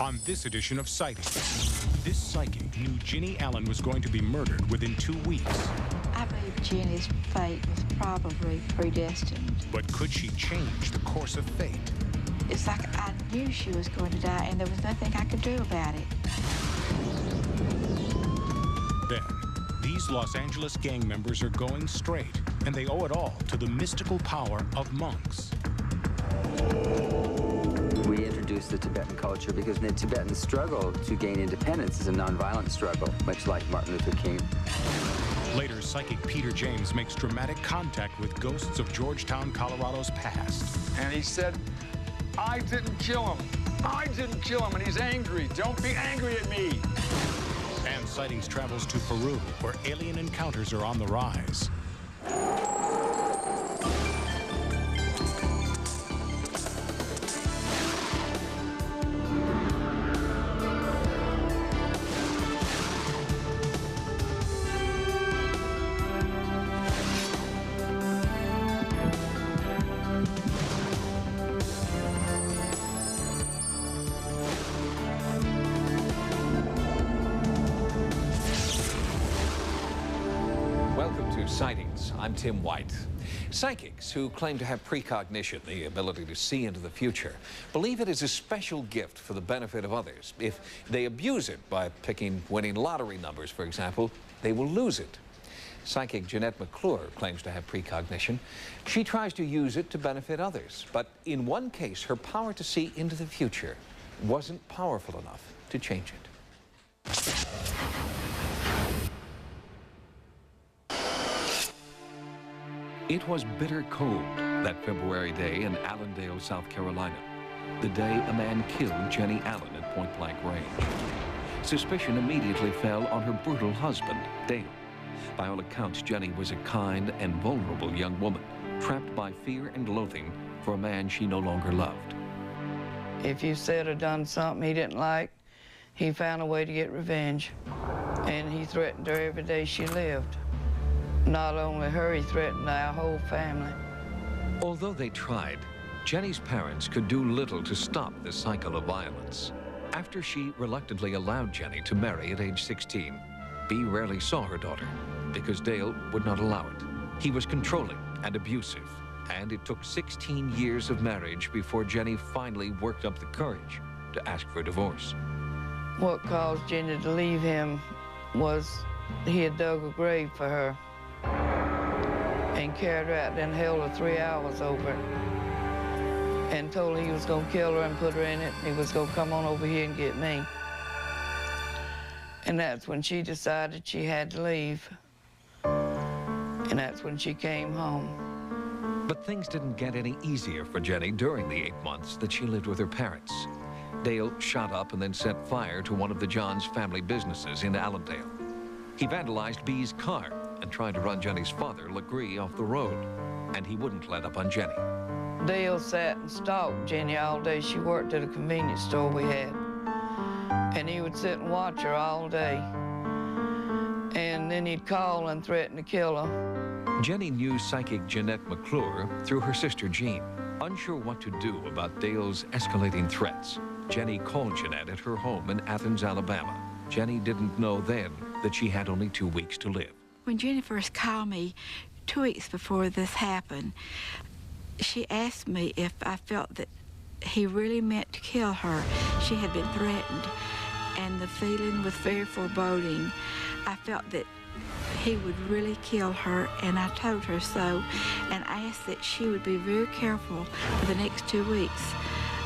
On this edition of Sightings, this psychic knew Jenny Allen was going to be murdered within 2 weeks. I believe Jenny's fate was probably predestined. But could she change the course of fate? It's like I knew she was going to die, and there was nothing I could do about it. Then, these Los Angeles gang members are going straight, and they owe it all to the mystical power of monks. We introduced the Tibetan culture because the Tibetan struggle to gain independence is a nonviolent struggle, much like Martin Luther King. Later, psychic Peter James makes dramatic contact with ghosts of Georgetown, Colorado's past. And he said, I didn't kill him. I didn't kill him, and he's angry. Don't be angry at me. And Sightings travels to Peru, where alien encounters are on the rise. Sightings. I'm Tim White. Psychics who claim to have precognition, the ability to see into the future, believe it is a special gift for the benefit of others. If they abuse it by picking winning lottery numbers, for example, they will lose it. Psychic Jeanette McClure claims to have precognition. She tries to use it to benefit others, but in one case, her power to see into the future wasn't powerful enough to change it. It was bitter cold that February day in Allendale, South Carolina, the day a man killed Jenny Allen at point-blank range. Suspicion immediately fell on her brutal husband, Dale. By all accounts, Jenny was a kind and vulnerable young woman, trapped by fear and loathing for a man she no longer loved. If you said or done something he didn't like, he found a way to get revenge, and he threatened her every day she lived. Not only her, he threatened our whole family. Although they tried, Jenny's parents could do little to stop the cycle of violence. After she reluctantly allowed Jenny to marry at age 16, Bea rarely saw her daughter because Dale would not allow it. He was controlling and abusive, and it took 16 years of marriage before Jenny finally worked up the courage to ask for a divorce. What caused Jenny to leave him was he had dug a grave for her and carried her out, then held her 3 hours over it and told her he was going to kill her and put her in it, and he was going to come on over here and get me. And that's when she decided she had to leave, and that's when she came home. But things didn't get any easier for Jenny during the 8 months that she lived with her parents. Dale shot up and then set fire to one of the Johns family businesses in Allendale. He vandalized Bea's car and tried to run Jenny's father, Legree, off the road, and he wouldn't let up on Jenny. Dale sat and stalked Jenny all day. She worked at a convenience store we had, and he would sit and watch her all day, and then he'd call and threaten to kill her. Jenny knew psychic Jeanette McClure through her sister Jean. Unsure what to do about Dale's escalating threats, Jenny called Jeanette at her home in Athens, Alabama. Jenny didn't know then that she had only 2 weeks to live. When Jenny first called me 2 weeks before this happened, she asked me if I felt that he really meant to kill her. She had been threatened, and the feeling was very foreboding. I felt that he would really kill her, and I told her so, and asked that she would be very careful for the next 2 weeks.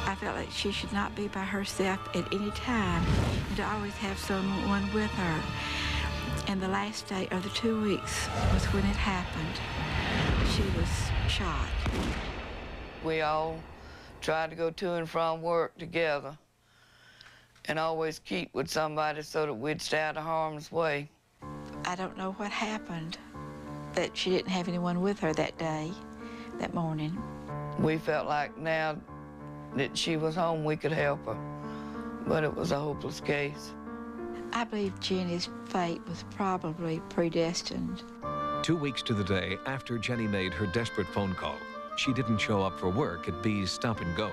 I felt like she should not be by herself at any time, and to always have someone with her. And the last day of the 2 weeks was when it happened. She was shot. We all tried to go to and from work together and always keep with somebody so that we'd stay out of harm's way. I don't know what happened, that she didn't have anyone with her that day, that morning. We felt like now that she was home, we could help her, but it was a hopeless case. I believe Jenny's fate was probably predestined. 2 weeks to the day after Jenny made her desperate phone call, she didn't show up for work at Bea's Stop and Go.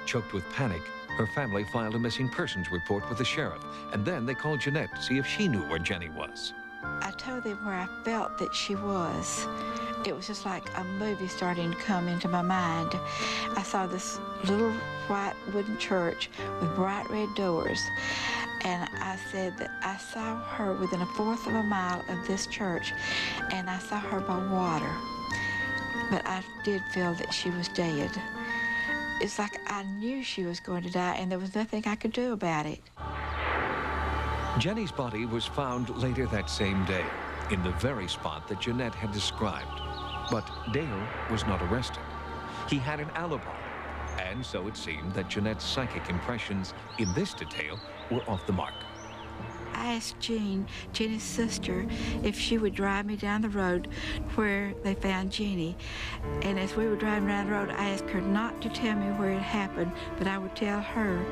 Choked with panic, Her family filed a missing persons report with the sheriff, and then they called Jeanette to see if she knew where Jenny was. I told them where I felt that she was. It was just like a movie starting to come into my mind. I saw this little white wooden church with bright red doors, and I said that I saw her within 1/4 of a mile of this church, and I saw her by water. But I did feel that she was dead. It's like I knew she was going to die, and there was nothing I could do about it. Jenny's body was found later that same day, in the very spot that Jeanette had described. But Dale was not arrested. He had an alibi, and so it seemed that Jeanette's psychic impressions in this detail were off the mark. I asked Jean, Jenny's sister, if she would drive me down the road where they found Jenny. And as we were driving down the road, I asked her not to tell me where it happened, but I would tell her.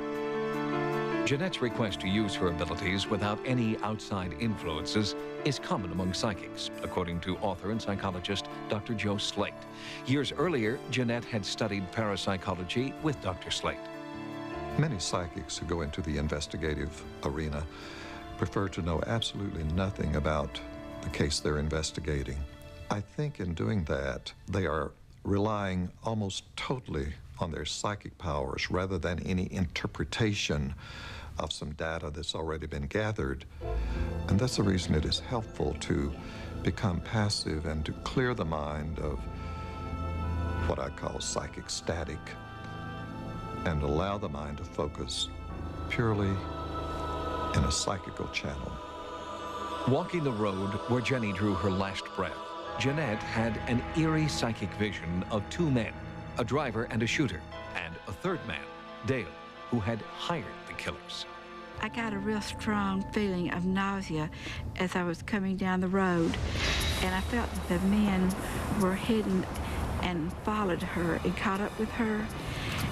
Jeanette's request to use her abilities without any outside influences is common among psychics, according to author and psychologist Dr. Joe Slate. Years earlier, Jeanette had studied parapsychology with Dr. Slate. Many psychics who go into the investigative arena prefer to know absolutely nothing about the case they're investigating. I think in doing that, they are relying almost totally on their psychic powers rather than any interpretation of some data that's already been gathered. And that's the reason it is helpful to become passive and to clear the mind of what I call psychic static and allow the mind to focus purely in a psychical channel. Walking the road where Jenny drew her last breath, Jeanette had an eerie psychic vision of 2 men, a driver and a shooter, and a 3rd man, Dale, who had hired the killers. I got a real strong feeling of nausea as I was coming down the road, and I felt that the men were hidden and followed her and caught up with her,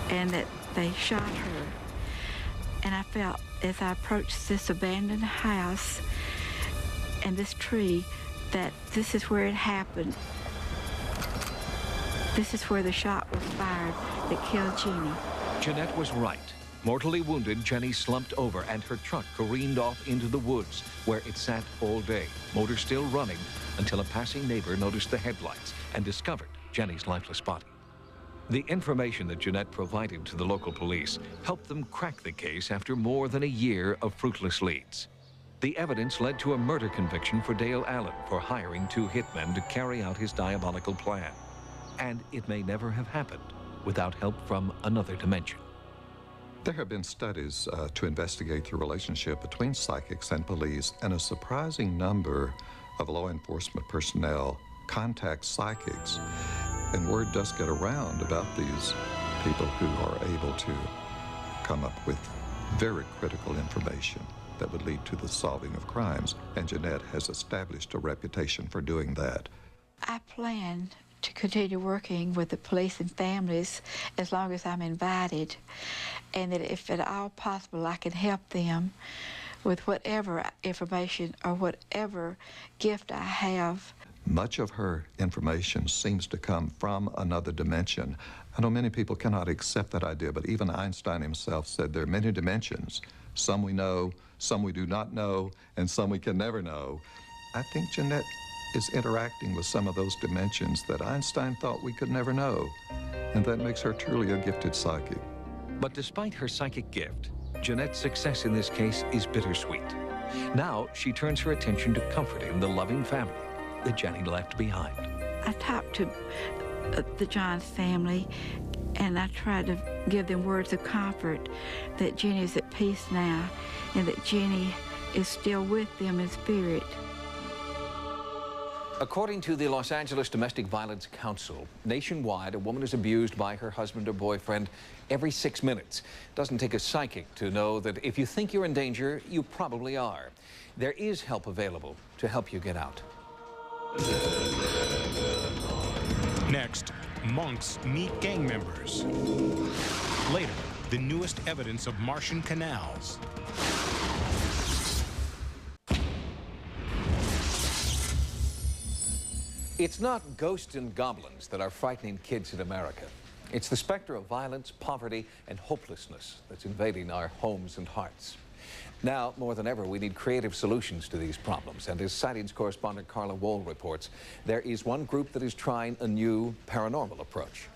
and that they shot her. And I felt as I approached this abandoned house and this tree that this is where it happened. This is where the shot was fired that killed Jenny. Jeanette was right. Mortally wounded, Jenny slumped over and her truck careened off into the woods where it sat all day, motor still running, until a passing neighbor noticed the headlights and discovered Jenny's lifeless body. The information that Jeanette provided to the local police helped them crack the case after more than a year of fruitless leads. The evidence led to a murder conviction for Dale Allen for hiring 2 hitmen to carry out his diabolical plan. And it may never have happened without help from another dimension. There have been studies to investigate the relationship between psychics and police, and a surprising number of law enforcement personnel contact psychics, and word does get around about these people who are able to come up with very critical information that would lead to the solving of crimes, and Jeanette has established a reputation for doing that. I plan to continue working with the police and families as long as I'm invited, and that if at all possible I can help them with whatever information or whatever gift I have. Much of her information seems to come from another dimension. I know many people cannot accept that idea, but even Einstein himself said there are many dimensions. Some we know, some we do not know, and some we can never know. I think Jeanette is interacting with some of those dimensions that Einstein thought we could never know, and that makes her truly a gifted psychic. But despite her psychic gift, Jeanette's success in this case is bittersweet. Now she turns her attention to comforting the loving family that Jenny left behind. I talked to the Johns family, and I tried to give them words of comfort that Jenny is at peace now, and that Jenny is still with them in spirit. According to the Los Angeles Domestic Violence Council, nationwide, a woman is abused by her husband or boyfriend every 6 minutes. It doesn't take a psychic to know that if you think you're in danger, you probably are. There is help available to help you get out. Next, monks meet gang members. Later, the newest evidence of Martian canals. It's not ghosts and goblins that are frightening kids in America. It's the specter of violence, poverty, and hopelessness that's invading our homes and hearts. Now, more than ever, we need creative solutions to these problems. And as Sightings correspondent Carla Wohl reports, there is one group that is trying a new paranormal approach.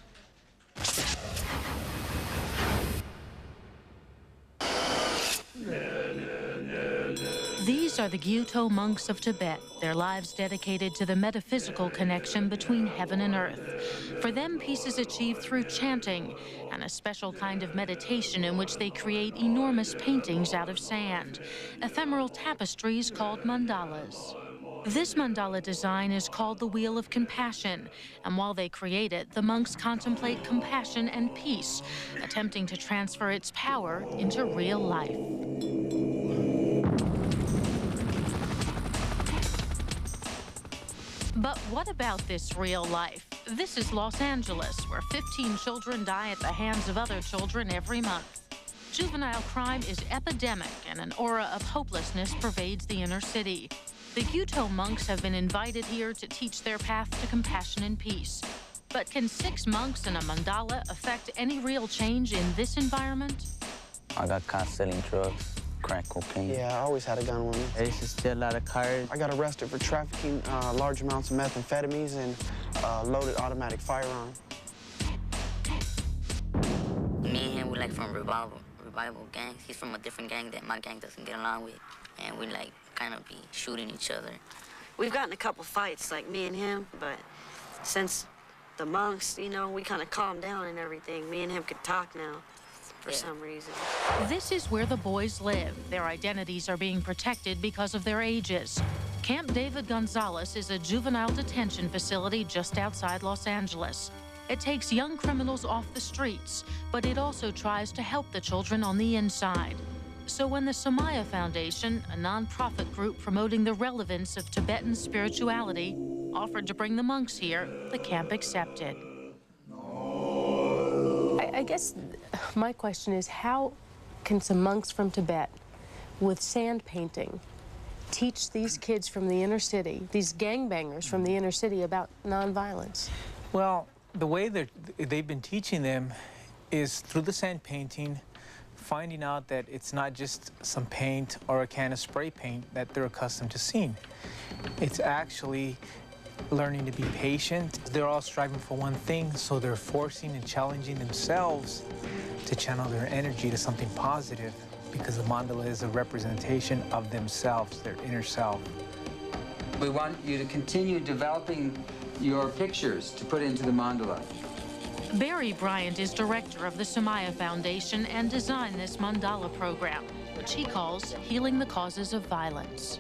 These are the Gyuto monks of Tibet, their lives dedicated to the metaphysical connection between heaven and earth. For them, peace is achieved through chanting and a special kind of meditation in which they create enormous paintings out of sand, ephemeral tapestries called mandalas. This mandala design is called the Wheel of Compassion, and while they create it, the monks contemplate compassion and peace, attempting to transfer its power into real life. But what about this real life? This is Los Angeles, where 15 children die at the hands of other children every month. Juvenile crime is epidemic, and an aura of hopelessness pervades the inner city. The Gyuto monks have been invited here to teach their path to compassion and peace. But can 6 monks in a mandala affect any real change in this environment? I got caught selling drugs. Crack cocaine. Yeah, I always had a gun on me. I used to steal a lot of cars. I got arrested for trafficking large amounts of methamphetamines and loaded automatic firearm. Me and him, we like from revival gangs. He's from a different gang that my gang doesn't get along with. And we like kind of be shooting each other. We've gotten a couple fights, like me and him, but since the monks, you know, we kind of calmed down and everything. Me and him could talk now. For some reason. This is where the boys live. Their identities are being protected because of their ages. Camp David Gonzalez is a juvenile detention facility just outside Los Angeles. It takes young criminals off the streets, but it also tries to help the children on the inside. So when the Samaya Foundation, a nonprofit group promoting the relevance of Tibetan spirituality, offered to bring the monks here, the camp accepted. I guess my question is, how can some monks from Tibet with sand painting teach these kids from the inner city, these gangbangers from the inner city, about nonviolence? Well, the way they've been teaching them is through the sand painting, finding out that it's not just some paint or a can of spray paint that they're accustomed to seeing. It's actually learning to be patient. They're all striving for one thing, so they're forcing and challenging themselves to channel their energy to something positive, because the mandala is a representation of themselves, their inner self. We want you to continue developing your pictures to put into the mandala. Barry Bryant is director of the Samaya Foundation and designed this mandala program, which he calls Healing the Causes of Violence.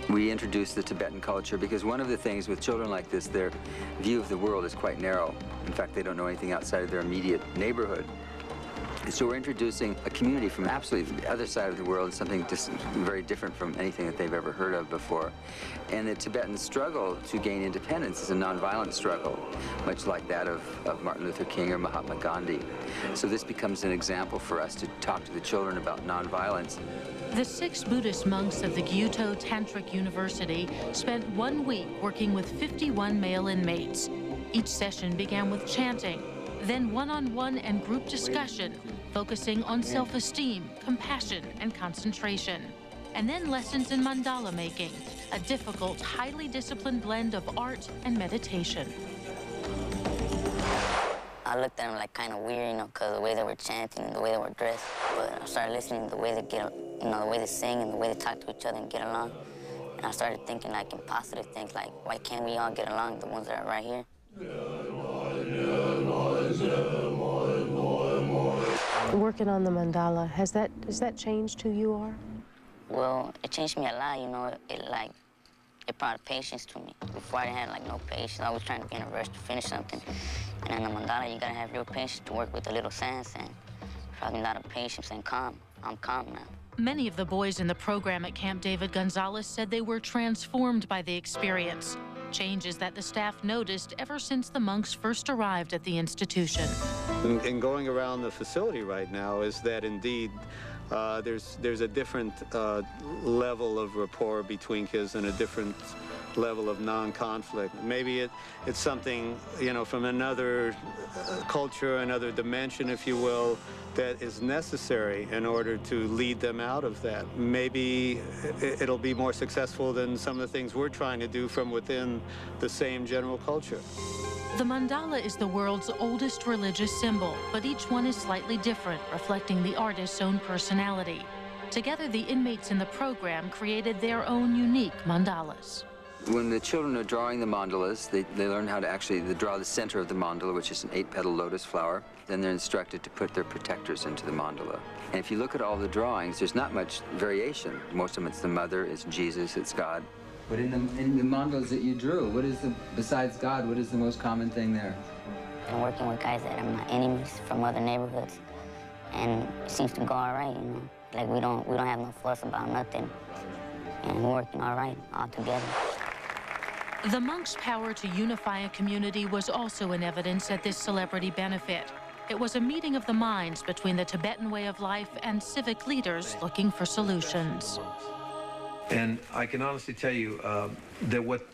We introduce the Tibetan culture because one of the things with children like this, their view of the world is quite narrow. In fact, they don't know anything outside of their immediate neighborhood. So we're introducing a community from absolutely the other side of the world, something just very different from anything that they've ever heard of before. And the Tibetan struggle to gain independence is a nonviolent struggle, much like that of Martin Luther King or Mahatma Gandhi. So this becomes an example for us to talk to the children about nonviolence. The 6 Buddhist monks of the Gyuto Tantric University spent 1 week working with 51 male inmates. Each session began with chanting, then one-on-one and group discussion, focusing on self-esteem, compassion, and concentration. And then lessons in mandala making, a difficult, highly disciplined blend of art and meditation. I looked at them like kind of weird, you know, because the way they were chanting and the way they were dressed. But I started listening to the way they get, you know, the way they sing and the way they talk to each other and get along. And I started thinking like in positive things, like why can't we all get along, the ones that are right here? Working on the mandala, has that changed who you are? Well, it changed me a lot, you know. It brought patience to me. Before I had like no patience. I was trying to be in a rush to finish something. And in the mandala, you gotta have real patience to work with the little sands, and probably a lot of patience and calm. I'm calm now. Many of the boys in the program at Camp David Gonzalez said they were transformed by the experience. Changes that the staff noticed ever since the monks first arrived at the institution. And going around the facility right now is that indeed there's a different level of rapport between kids and a different level of non-conflict. Maybe it's something, you know, from another culture, another dimension, if you will, that is necessary in order to lead them out of that. Maybe it'll be more successful than some of the things we're trying to do from within the same general culture. The mandala is the world's oldest religious symbol, but each one is slightly different, reflecting the artist's own personality. Together, the inmates in the program created their own unique mandalas. When the children are drawing the mandalas, they learn how to actually draw the center of the mandala, which is an 8-petal lotus flower. Then they're instructed to put their protectors into the mandala. And if you look at all the drawings, there's not much variation. Most of them, it's the mother, it's Jesus, it's God. But in the mandalas that you drew, what is besides God, what is the most common thing there? I'm working with guys that are my enemies from other neighborhoods, and it seems to go all right, you know. Like we don't have no fuss about nothing, and we're working all right all together. The monks' power to unify a community was also in evidence at this celebrity benefit. It was a meeting of the minds between the Tibetan way of life and civic leaders looking for solutions. And I can honestly tell you that what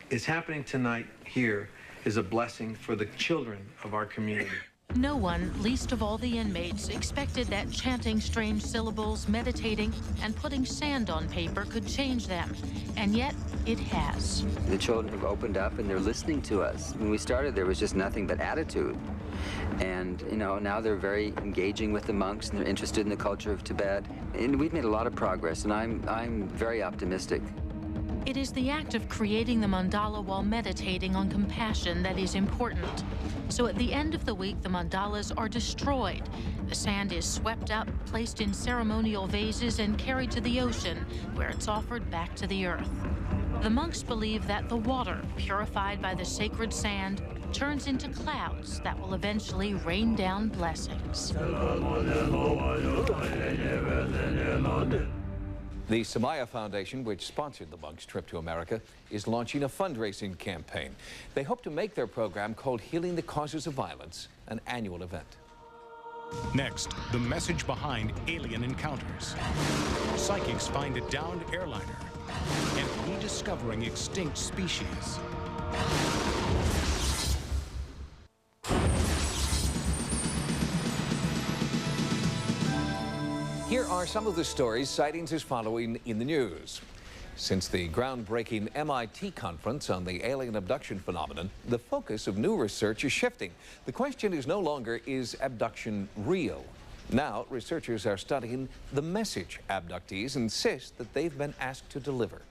is happening tonight here is a blessing for the children of our community. No one, least of all the inmates, expected that chanting strange syllables, meditating, and putting sand on paper could change them. And yet, it has. The children have opened up and they're listening to us. When we started, there was just nothing but attitude. And, you know, now they're very engaging with the monks and they're interested in the culture of Tibet. And we've made a lot of progress, and I'm very optimistic. It is the act of creating the mandala while meditating on compassion that is important. So at the end of the week, the mandalas are destroyed. The sand is swept up, placed in ceremonial vases, and carried to the ocean, where it's offered back to the earth. The monks believe that the water, purified by the sacred sand, turns into clouds that will eventually rain down blessings. The Samaya Foundation, which sponsored the monks' trip to America, is launching a fundraising campaign. They hope to make their program called Healing the Causes of Violence an annual event. Next, the message behind alien encounters. Psychics find a downed airliner and rediscovering extinct species. Here are some of the stories Sightings is following in the news. Since the groundbreaking MIT conference on the alien abduction phenomenon, the focus of new research is shifting. The question is no longer, is abduction real? Now, researchers are studying the message abductees insist that they've been asked to deliver.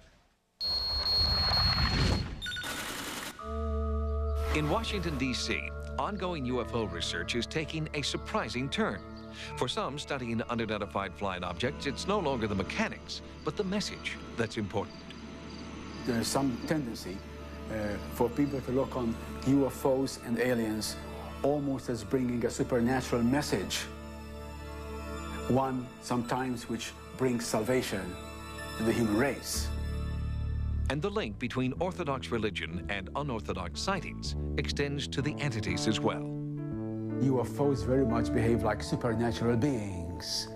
In Washington, D.C., ongoing UFO research is taking a surprising turn. For some studying unidentified flying objects, it's no longer the mechanics, but the message that's important. There's some tendency for people to look on UFOs and aliens almost as bringing a supernatural message. One, sometimes, which brings salvation to the human race. And the link between Orthodox religion and unorthodox sightings extends to the entities as well. UFOs very much behave like supernatural beings,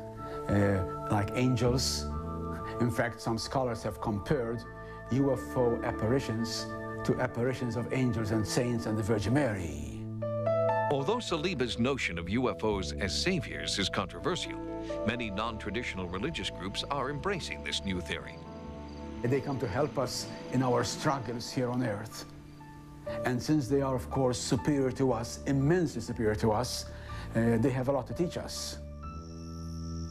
like angels. In fact, some scholars have compared UFO apparitions to apparitions of angels and saints and the Virgin Mary. Although Saliba's notion of UFOs as saviors is controversial, many non-traditional religious groups are embracing this new theory. They come to help us in our struggles here on Earth. And since they are, of course, superior to us, immensely superior to us, they have a lot to teach us.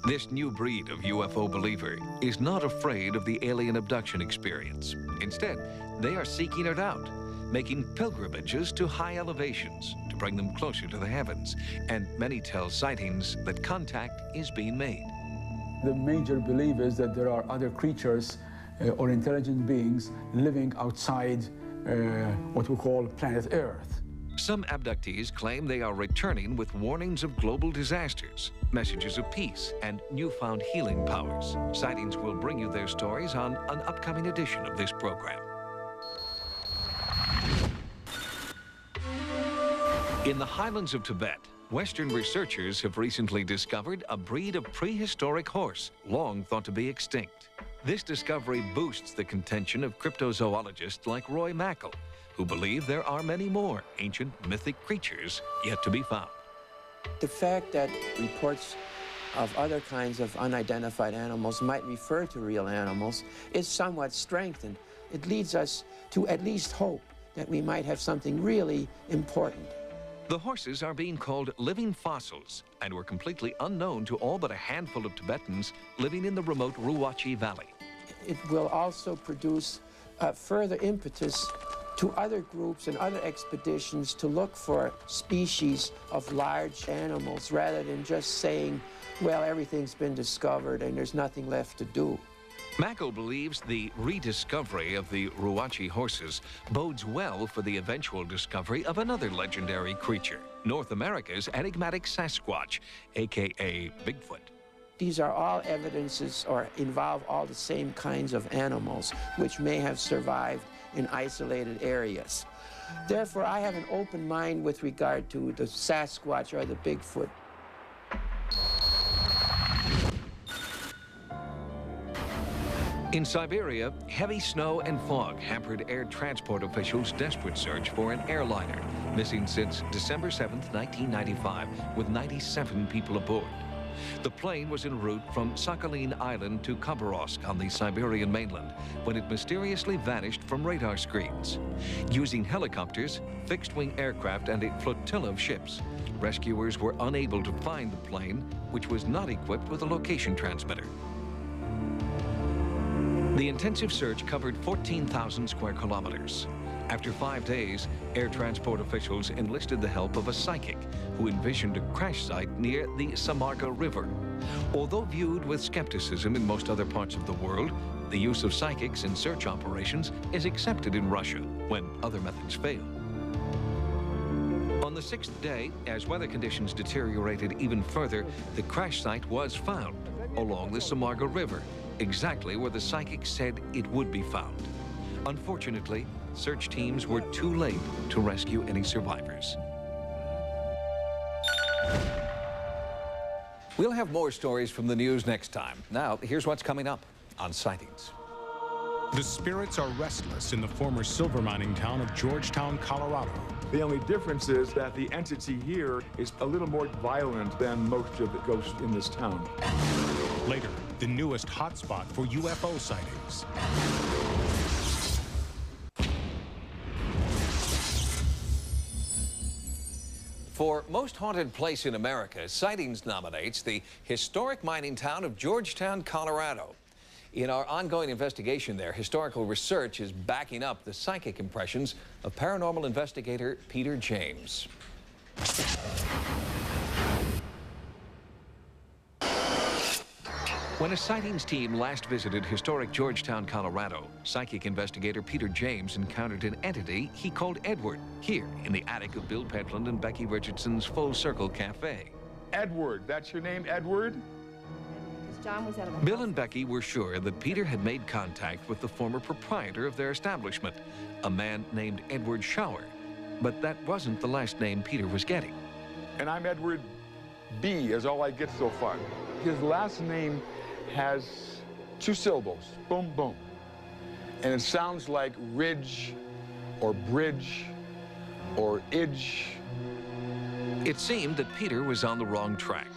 This new breed of UFO believer is not afraid of the alien abduction experience. Instead, they are seeking it out, making pilgrimages to high elevations to bring them closer to the heavens. And many tell Sightings that contact is being made. The major belief is that there are other creatures or intelligent beings living outside what we call planet Earth. Some abductees claim they are returning with warnings of global disasters, messages of peace, and newfound healing powers. Sightings will bring you their stories on an upcoming edition of this program. In the highlands of Tibet, Western researchers have recently discovered a breed of prehistoric horse long thought to be extinct. This discovery boosts the contention of cryptozoologists like Roy Mackle, who believe there are many more ancient mythic creatures yet to be found. The fact that reports of other kinds of unidentified animals might refer to real animals is somewhat strengthened. It leads us to at least hope that we might have something really important. The horses are being called living fossils and were completely unknown to all but a handful of Tibetans living in the remote Ruwachi Valley. It will also produce further impetus to other groups and other expeditions to look for species of large animals rather than just saying, well, everything's been discovered and there's nothing left to do. Mackle believes the rediscovery of the Ruwachi horses bodes well for the eventual discovery of another legendary creature, North America's enigmatic Sasquatch, a.k.a. Bigfoot. These are all evidences or involve all the same kinds of animals which may have survived in isolated areas. Therefore, I have an open mind with regard to the Sasquatch or the Bigfoot. In Siberia, heavy snow and fog hampered air transport officials' desperate search for an airliner, missing since December 7, 1995, with 97 people aboard. The plane was en route from Sakhalin Island to Khabarovsk on the Siberian mainland when it mysteriously vanished from radar screens. Using helicopters, fixed-wing aircraft, and a flotilla of ships, rescuers were unable to find the plane, which was not equipped with a location transmitter. The intensive search covered 14,000 square kilometers. After 5 days, air transport officials enlisted the help of a psychic who envisioned a crash site near the Samarga River. Although viewed with skepticism in most other parts of the world, the use of psychics in search operations is accepted in Russia when other methods fail. On the 6th day, as weather conditions deteriorated even further, the crash site was found along the Samarga River, exactly where the psychic said it would be found. Unfortunately, search teams were too late to rescue any survivors. We'll have more stories from the news next time. Now, here's what's coming up on Sightings. The spirits are restless in the former silver mining town of Georgetown, Colorado. The only difference is that the entity here is a little more violent than most of the ghosts in this town. Later, the newest hotspot for UFO sightings. For Most Haunted Place in America, Sightings nominates the historic mining town of Georgetown, Colorado. In our ongoing investigation there, historical research is backing up the psychic impressions of paranormal investigator Peter James. When a sightings team last visited historic Georgetown, Colorado, psychic investigator Peter James encountered an entity he called Edward here in the attic of Bill Pentland and Becky Richardson's Full Circle Cafe. Edward, that's your name, Edward? Bill and Becky were sure that Peter had made contact with the former proprietor of their establishment, a man named Edward Shower. But that wasn't the last name Peter was getting. And I'm Edward B, is all I get so far. His last name has 2 syllables, boom, boom. And it sounds like ridge or bridge or idge. It seemed that Peter was on the wrong track.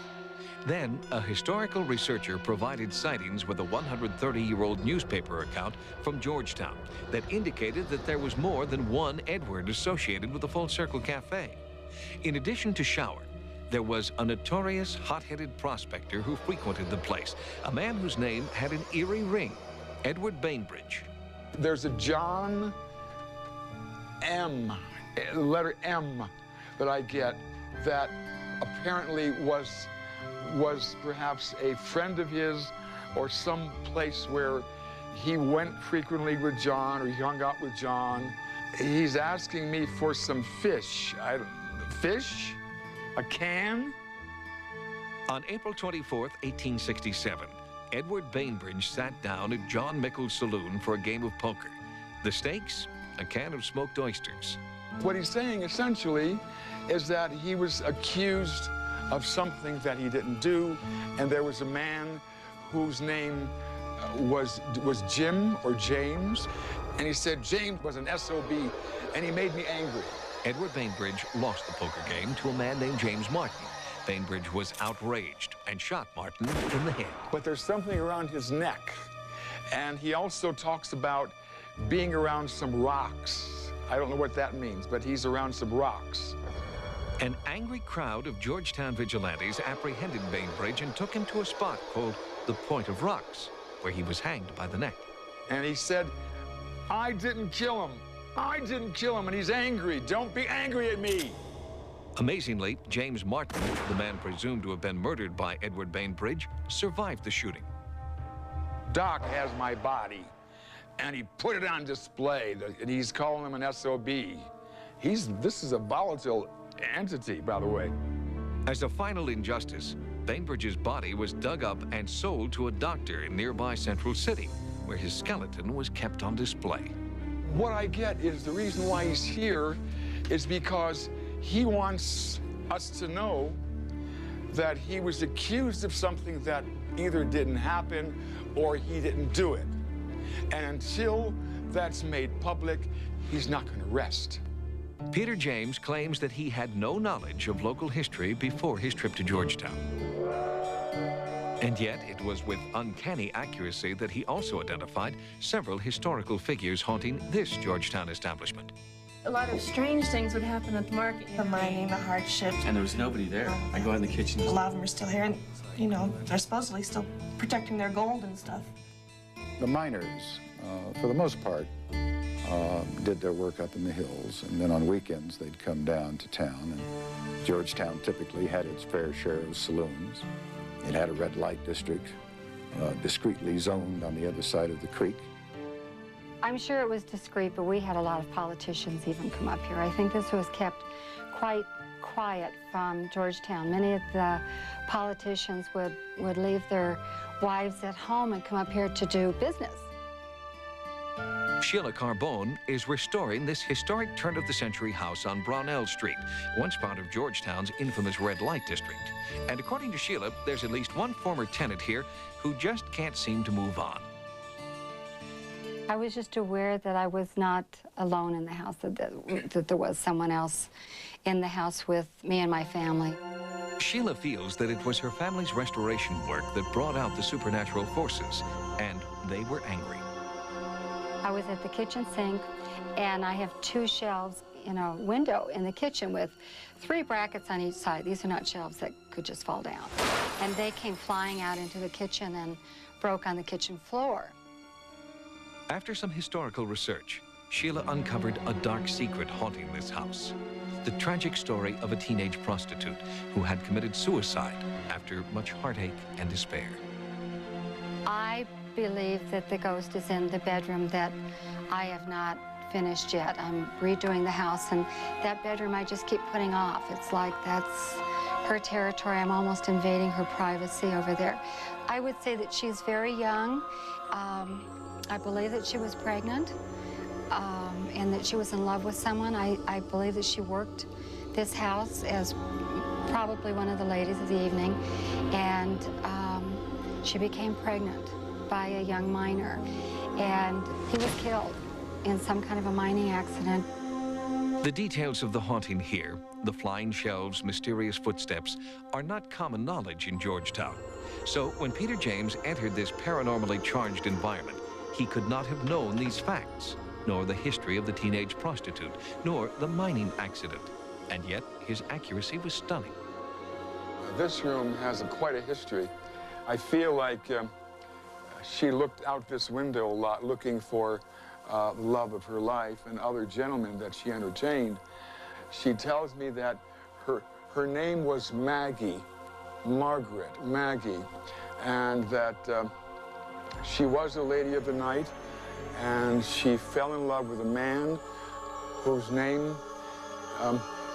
Then, a historical researcher provided Sightings with a 130-year-old newspaper account from Georgetown that indicated that there was more than one Edward associated with the Full Circle Cafe. In addition to Shower, there was a notorious hot-headed prospector who frequented the place, a man whose name had an eerie ring, Edward Bainbridge. There's a John M, letter M, that I get that apparently was perhaps a friend of his or some place where he went frequently with John or he hung out with John. He's asking me for some fish. Fish? A can? On April 24th, 1867, Edward Bainbridge sat down at John Mickle's saloon for a game of poker. The stakes? A can of smoked oysters. What he's saying essentially is that he was accused of something that he didn't do, and there was a man whose name was Jim or James, and he said James was an SOB, and he made me angry. Edward Bainbridge lost the poker game to a man named James Martin. Bainbridge was outraged and shot Martin in the head. But there's something around his neck, and he also talks about being around some rocks. I don't know what that means, but he's around some rocks. An angry crowd of Georgetown vigilantes apprehended Bainbridge and took him to a spot called the Point of Rocks, where he was hanged by the neck. And he said, I didn't kill him. I didn't kill him, and he's angry. Don't be angry at me. Amazingly, James Martin, the man presumed to have been murdered by Edward Bainbridge, survived the shooting. Doc has my body, and he put it on display, and he's calling him an SOB. This is a volatile entity, by the way. As a final injustice, Bainbridge's body was dug up and sold to a doctor in nearby Central City, where his skeleton was kept on display. What I get is the reason why he's here is because he wants us to know that he was accused of something that either didn't happen or he didn't do it. And until that's made public, he's not going to rest. Peter James claims that he had no knowledge of local history before his trip to Georgetown. And yet, it was with uncanny accuracy that he also identified several historical figures haunting this Georgetown establishment. A lot of strange things would happen at the market. The mining, the hardships. And there was nobody there. I go out in the kitchen. A lot of them are still here, and, you know, they're supposedly still protecting their gold and stuff. The miners, for the most part, did their work up in the hills, and then on weekends they'd come down to town, and Georgetown typically had its fair share of saloons. It had a red light district, discreetly zoned on the other side of the creek. I'm sure it was discreet, but we had a lot of politicians even come up here. I think this was kept quite quiet from Georgetown. Many of the politicians would leave their wives at home and come up here to do business. Sheila Carbone is restoring this historic turn-of-the-century house on Brownell Street, once part of Georgetown's infamous red light district. And according to Sheila, there's at least one former tenant here who just can't seem to move on. I was just aware that I was not alone in the house, that there was someone else in the house with me and my family. Sheila feels that it was her family's restoration work that brought out the supernatural forces, and they were angry. I was at the kitchen sink, and I have 2 shelves in a window in the kitchen with 3 brackets on each side. These are not shelves that could just fall down. And they came flying out into the kitchen and broke on the kitchen floor. After some historical research, Sheila uncovered a dark secret haunting this house. The tragic story of a teenage prostitute who had committed suicide after much heartache and despair. I believe that the ghost is in the bedroom that I have not finished yet. I'm redoing the house, and that bedroom I just keep putting off. It's like that's her territory. I'm almost invading her privacy over there. I would say that she's very young. I believe that she was pregnant and that she was in love with someone. I believe that she worked this house as probably one of the ladies of the evening, and she became pregnant by a young miner, and he was killed in some kind of a mining accident. The details of the haunting here, the flying shelves, mysterious footsteps, are not common knowledge in Georgetown. So when Peter James entered this paranormally charged environment, he could not have known these facts, nor the history of the teenage prostitute, nor the mining accident. And yet, his accuracy was stunning. This room has quite a history. I feel like she looked out this window a lot looking for the love of her life and other gentlemen that she entertained. She tells me that her name was Maggie, Margaret, Maggie, and that she was a lady of the night, and she fell in love with a man whose name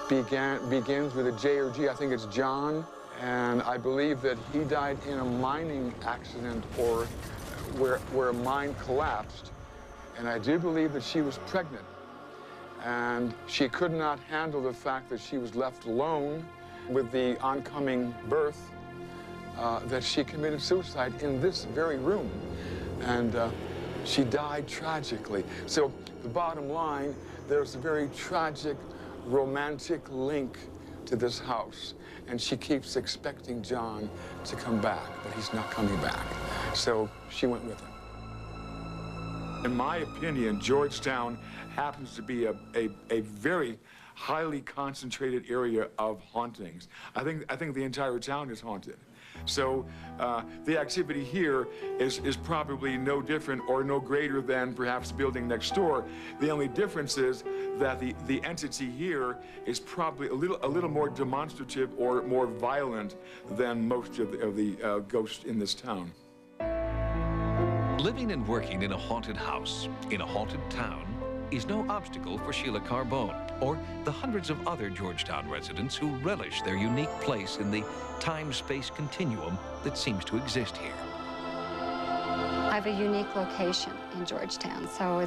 begins with a J or G. I think it's John, and I believe that he died in a mining accident or where a mine collapsed. And I do believe that she was pregnant, and she could not handle the fact that she was left alone with the oncoming birth, that she committed suicide in this very room. and she died tragically. So the bottom line, there's a very tragic, romantic link to this house, and she keeps expecting John to come back, but he's not coming back. So she went with him. In my opinion, Georgetown happens to be a very highly concentrated area of hauntings. I think the entire town is haunted. So the activity here is probably no different or no greater than perhaps the building next door. The only difference is that the entity here is probably a little more demonstrative or more violent than most of the ghosts in this town. Living and working in a haunted house, in a haunted town, is no obstacle for Sheila Carbone or the hundreds of other Georgetown residents who relish their unique place in the time-space continuum that seems to exist here. I have a unique location in Georgetown, so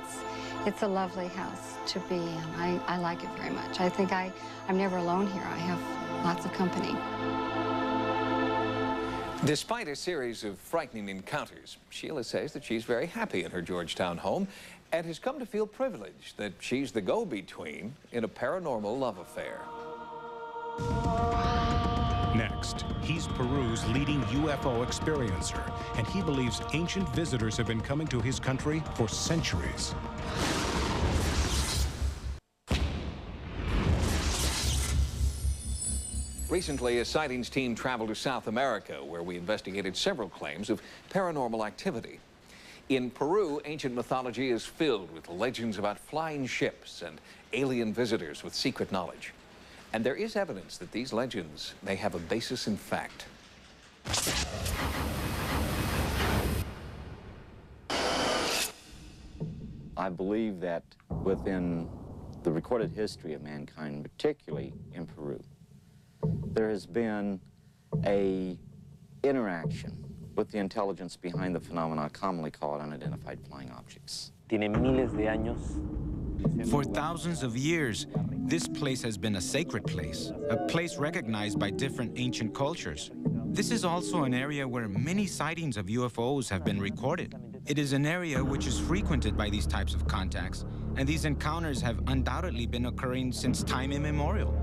it's a lovely house to be in. I like it very much. I think I'm never alone here. I have lots of company. Despite a series of frightening encounters, Sheila says that she's very happy in her Georgetown home and has come to feel privileged that she's the go-between in a paranormal love affair. Next, he's Peru's leading UFO experiencer, and he believes ancient visitors have been coming to his country for centuries. Recently, a sightings team traveled to South America, where we investigated several claims of paranormal activity. In Peru, ancient mythology is filled with legends about flying ships and alien visitors with secret knowledge. And there is evidence that these legends may have a basis in fact. I believe that within the recorded history of mankind, particularly in Peru, there has been an interaction with the intelligence behind the phenomena commonly called unidentified flying objects. For thousands of years, this place has been a sacred place, a place recognized by different ancient cultures. This is also an area where many sightings of UFOs have been recorded. It is an area which is frequented by these types of contacts, and these encounters have undoubtedly been occurring since time immemorial.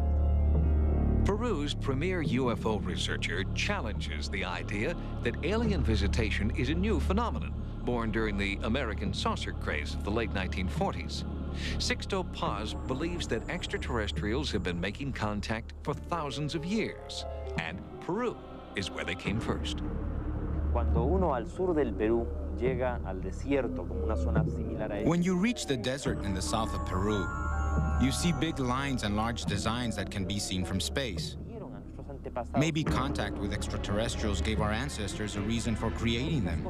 Peru's premier UFO researcher challenges the idea that alien visitation is a new phenomenon, born during the American saucer craze of the late 1940s. Sixto Paz believes that extraterrestrials have been making contact for thousands of years, and Peru is where they came first. When you reach the desert in the south of Peru, you see big lines and large designs that can be seen from space. Maybe contact with extraterrestrials gave our ancestors a reason for creating them.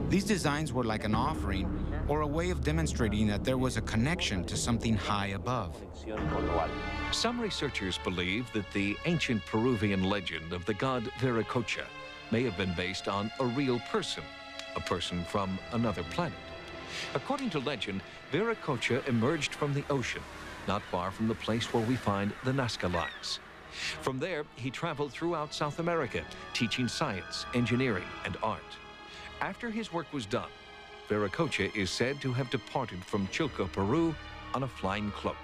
These designs were like an offering or a way of demonstrating that there was a connection to something high above. Some researchers believe that the ancient Peruvian legend of the god Viracocha may have been based on a real person, a person from another planet. According to legend, Viracocha emerged from the ocean, not far from the place where we find the Nazca lines. From there, he traveled throughout South America, teaching science, engineering, and art. After his work was done, Viracocha is said to have departed from Chilca, Peru, on a flying cloak.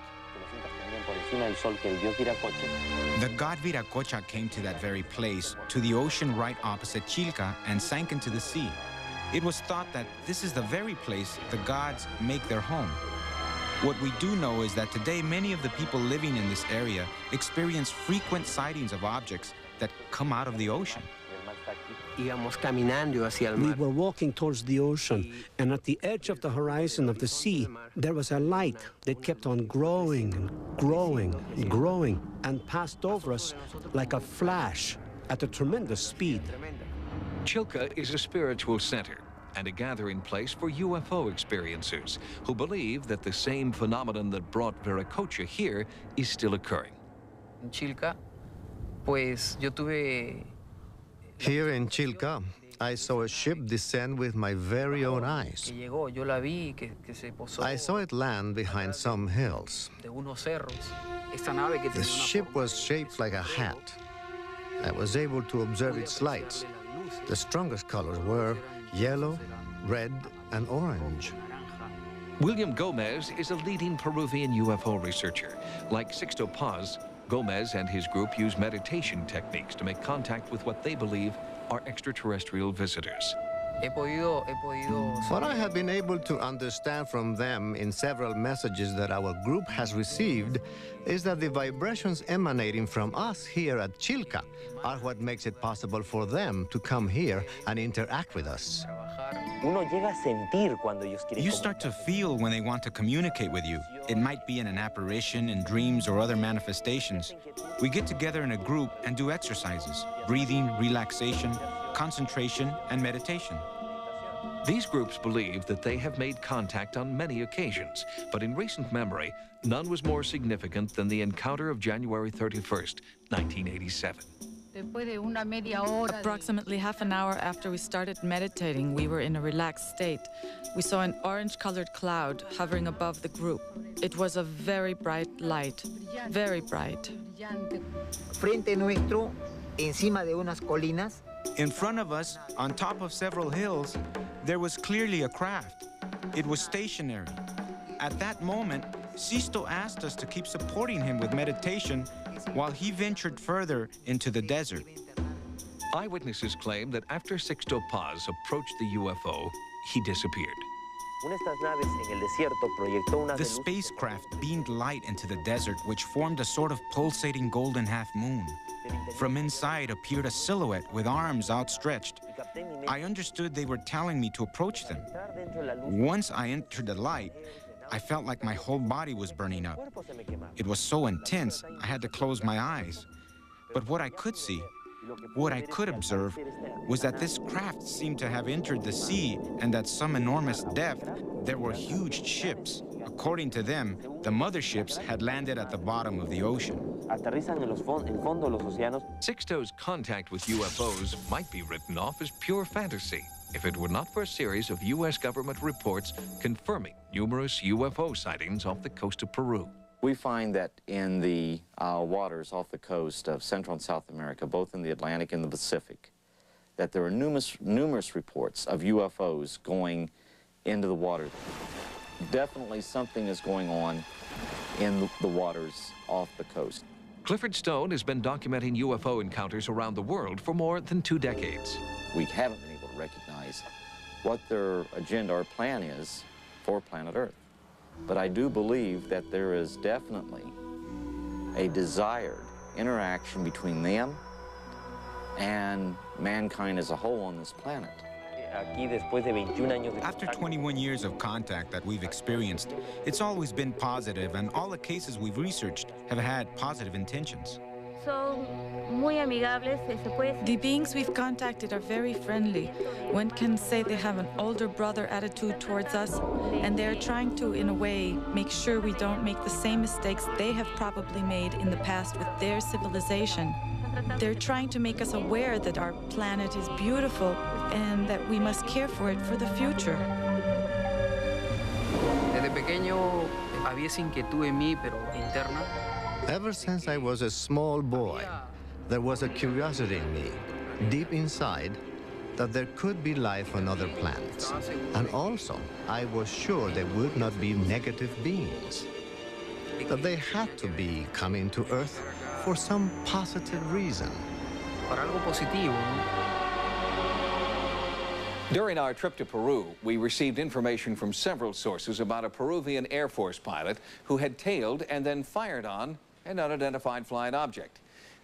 The god Viracocha came to that very place, to the ocean right opposite Chilca, and sank into the sea. It was thought that this is the very place the gods make their home. What we do know is that today many of the people living in this area experience frequent sightings of objects that come out of the ocean. We were walking towards the ocean, and at the edge of the horizon of the sea, there was a light that kept on growing and growing and growing and passed over us like a flash at a tremendous speed. Chilca is a spiritual center and a gathering place for UFO experiencers who believe that the same phenomenon that brought Viracocha here is still occurring. Here in Chilca, I saw a ship descend with my very own eyes. I saw it land behind some hills. The ship was shaped like a hat. I was able to observe its lights. The strongest colors were yellow, red, and orange. William Gomez is a leading Peruvian UFO researcher. Like Sixto Paz, Gomez and his group use meditation techniques to make contact with what they believe are extraterrestrial visitors. What I have been able to understand from them in several messages that our group has received is that the vibrations emanating from us here at Chilca are what makes it possible for them to come here and interact with us. You start to feel when they want to communicate with you. It might be in an apparition, in dreams, or other manifestations. We get together in a group and do exercises, breathing, relaxation, concentration, and meditation. These groups believe that they have made contact on many occasions, but in recent memory, none was more significant than the encounter of January 31st, 1987. Approximately half an hour after we started meditating, we were in a relaxed state. We saw an orange-colored cloud hovering above the group. It was a very bright light, very bright. Frente nuestro, encima de unas colinas. In front of us, on top of several hills, there was clearly a craft. It was stationary. At that moment, Sisto asked us to keep supporting him with meditation while he ventured further into the desert. Eyewitnesses claim that after Sixto Paz approached the UFO, he disappeared. The spacecraft beamed light into the desert, which formed a sort of pulsating golden half moon. From inside appeared a silhouette with arms outstretched. I understood they were telling me to approach them. Once I entered the light, I felt like my whole body was burning up. It was so intense, I had to close my eyes. But what I could see, what I could observe, was that this craft seemed to have entered the sea, and at some enormous depth, there were huge ships. According to them, the motherships had landed at the bottom of the ocean. Sixto's contact with UFOs might be written off as pure fantasy if it were not for a series of U.S. government reports confirming numerous UFO sightings off the coast of Peru. We find that in the waters off the coast of Central and South America, both in the Atlantic and the Pacific, that there are numerous reports of UFOs going into the water. Definitely something is going on in the waters off the coast. Clifford Stone has been documenting UFO encounters around the world for more than 2 decades. We haven't been able to recognize what their agenda or plan is for planet Earth. But I do believe that there is definitely a desired interaction between them and mankind as a whole on this planet. After 21 years of contact that we've experienced, it's always been positive, and all the cases we've researched have had positive intentions. The beings we've contacted are very friendly. One can say they have an older brother attitude towards us, and they're trying to, in a way, make sure we don't make the same mistakes they have probably made in the past with their civilization. They're trying to make us aware that our planet is beautiful and that we must care for it for the future. Ever since I was a small boy, there was a curiosity in me, deep inside, that there could be life on other planets. And also, I was sure they would not be negative beings, that they had to be coming to Earth for some positive reason. During our trip to Peru, we received information from several sources about a Peruvian Air Force pilot who had tailed and then fired on an unidentified flying object.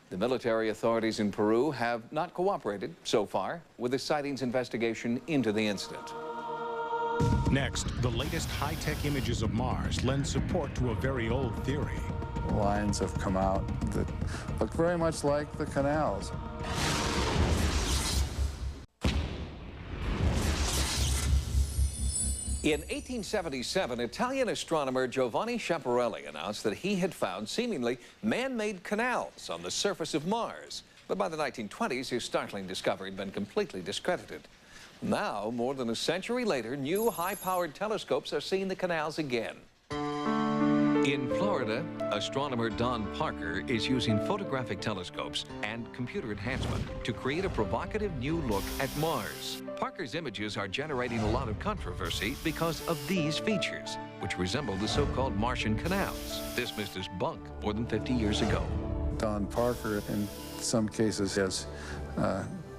The military authorities in Peru have not cooperated so far with the sightings investigation into the incident. Next, the latest high-tech images of Mars lend support to a very old theory. Lines have come out that look very much like the canals. In 1877, Italian astronomer Giovanni Schiaparelli announced that he had found seemingly man-made canals on the surface of Mars. But by the 1920s, his startling discovery had been completely discredited. Now, more than a century later, new high-powered telescopes are seeing the canals again. In Florida, astronomer Don Parker is using photographic telescopes and computer enhancement to create a provocative new look at Mars. Parker's images are generating a lot of controversy because of these features, which resemble the so-called Martian canals, dismissed as bunk more than 50 years ago. Don Parker, in some cases, has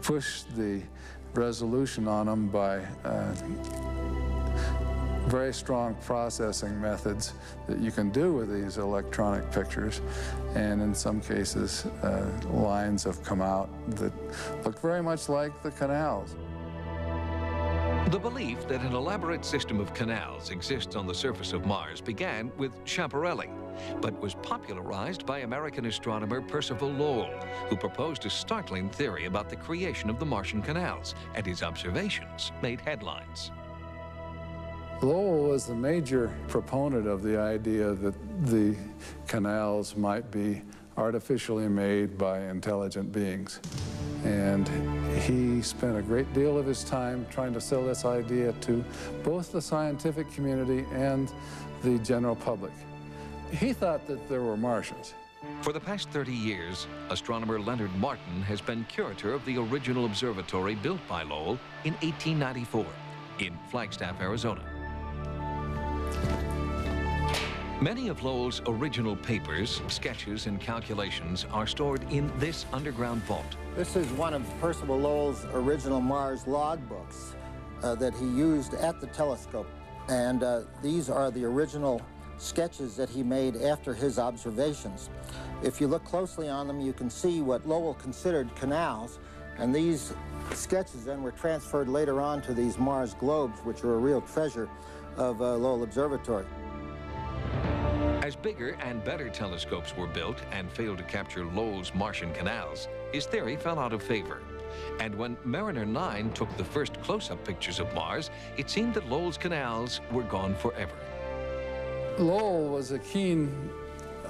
pushed the resolution on them by very strong processing methods that you can do with these electronic pictures. And in some cases, lines have come out that look very much like the canals. The belief that an elaborate system of canals exists on the surface of Mars began with Schiaparelli, but was popularized by American astronomer Percival Lowell, who proposed a startling theory about the creation of the Martian canals, and his observations made headlines. Lowell was the major proponent of the idea that the canals might be artificially made by intelligent beings. And he spent a great deal of his time trying to sell this idea to both the scientific community and the general public. He thought that there were Martians. For the past 30 years, astronomer Leonard Martin has been curator of the original observatory built by Lowell in 1894 in Flagstaff, Arizona. Many of Lowell's original papers, sketches, and calculations are stored in this underground vault. This is one of Percival Lowell's original Mars logbooks that he used at the telescope. And these are the original sketches that he made after his observations. If you look closely on them, you can see what Lowell considered canals. And these sketches then were transferred later on to these Mars globes, which are a real treasure of Lowell Observatory. As bigger and better telescopes were built and failed to capture Lowell's Martian canals, his theory fell out of favor. And when Mariner 9 took the first close-up pictures of Mars, it seemed that Lowell's canals were gone forever. Lowell was a keen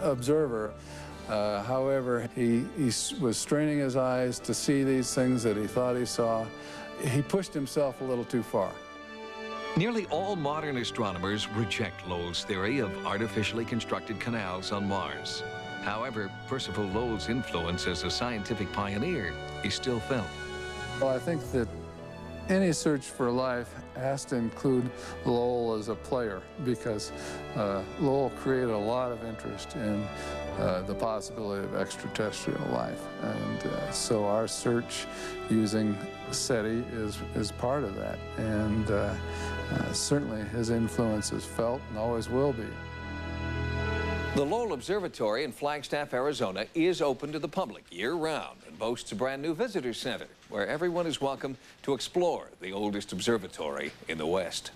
observer. However, he was straining his eyes to see these things that he thought he saw. He pushed himself a little too far. Nearly all modern astronomers reject Lowell's theory of artificially constructed canals on Mars. However, Percival Lowell's influence as a scientific pioneer is still felt. Well, I think that any search for life has to include Lowell as a player, because Lowell created a lot of interest in the possibility of extraterrestrial life. And so our search using SETI is part of that. And certainly his influence is felt and always will be. The Lowell Observatory in Flagstaff, Arizona is open to the public year-round and boasts a brand new visitor center where everyone is welcome to explore the oldest observatory in the West.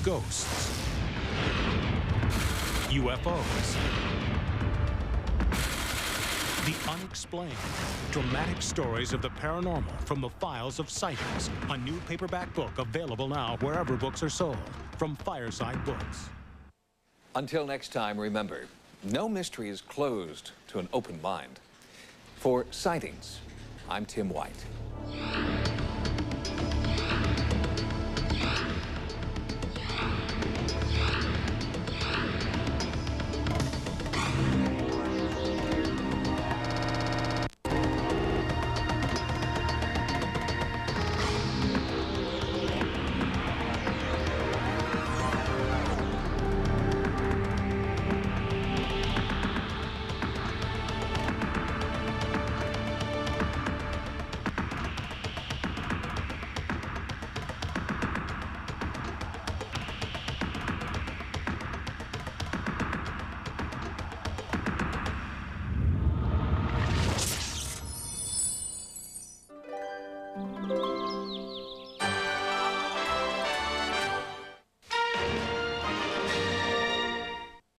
Ghosts, UFOs, the unexplained, dramatic stories of the paranormal from the files of Sightings, a new paperback book available now wherever books are sold, from Fireside Books. Until next time, remember, no mystery is closed to an open mind. For Sightings, I'm Tim White.